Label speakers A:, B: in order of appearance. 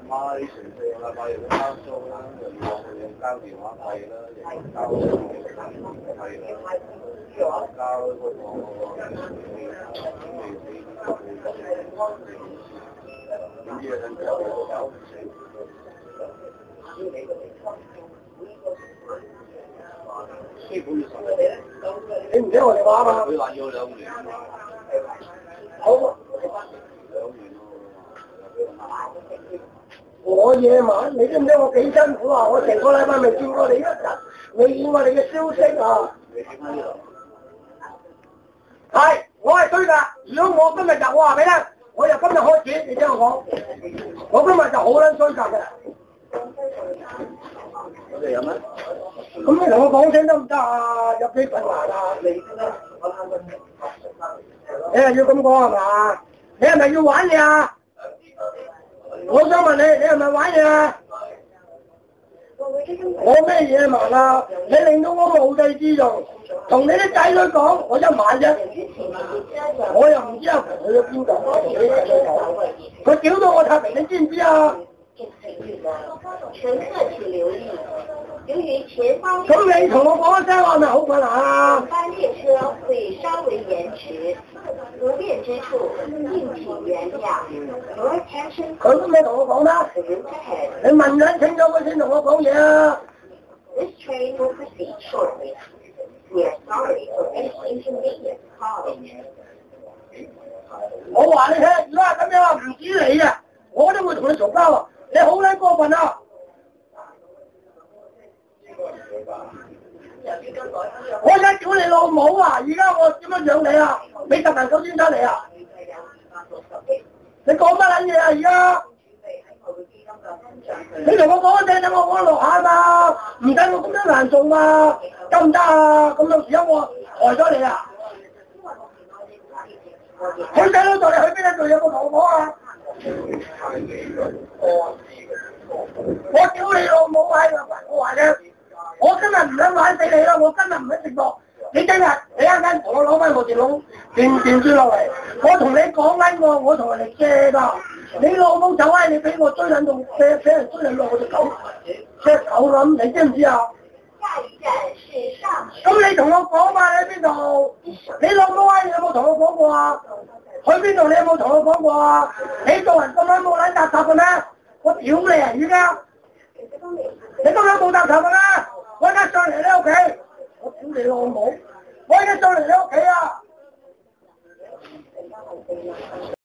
A: 媽，你成4個禮拜又要交租啦，又要交電話費啦，又要交費啦，交嗰個啲嘢等交交。師傅要10日。
B: 你唔聽我哋話嘛？
A: 佢話要2年。
B: 好。
A: 2年
B: 我夜晚，你知唔知我幾辛苦啊？我成個禮拜未見過你一日，未見過你嘅消息啊！係，我係衰㗎。如果我今日就我話俾你聽，我由今日開始，你聽我講，我今日就好撚衰格嘅。
A: 我哋有咩？
B: 咁你同我講聲得唔得啊？有幾困難啊？你係要咁講係嘛？你係咪要玩嘢啊？我想問你，你係咪玩嘢啊？我咩嘢盲啊？你令到我無地自容，同你啲仔女講，我一晚啫，我又唔知阿佢去咗邊度，佢屌到我拆皮，你知唔知啊？
C: 乘客請留意，由於前方
B: 咁你同我講一聲話咪好困難啊？
C: 班列車會稍微延遲，不便之處敬請原諒。Your attention。
B: 佢都未同我講啦，你問緊清楚佢先同我講嘢啊！
C: This train will proceed shortly. We are sorry for any inconvenience caused.
B: 我話你聽，如果係咁樣啊，唔止你啊，我都會同你嘈交啊！你好撚過分啊！我而家叫你老母啊！而家我點樣養你啊？俾10萬9千蚊你啊！你講乜撚嘢啊？而家你同我講一聲，等我安樂下嘛，唔使我咁樣難做嘛，得唔得啊？咁有時間我害咗你啊！佢仔佬到你去邊度做嘢？有冇同我講啊？我屌你老母閪啊！我話你，我今日唔想玩死你啦！我今日唔想直播，你聽日你一陣同我攞翻部電腦電視落嚟，我同你講緊我同人哋借㗎。你老母走閪，你俾我追撚到俾人追撚到我隻狗隻狗咁，你知唔知啊？
C: 下一站是上水。
B: 咁你同我講嘛？你喺邊度？你老母閪，你有冇同我講過啊？去邊度？你有冇同我講過啊？你做人咁樣冇撚搭搭嘅咩？我屌你啊！而家你咁樣冇搭搭嘅咩？我而家上嚟你屋企，我屌你老母！我而家上嚟你屋企啊！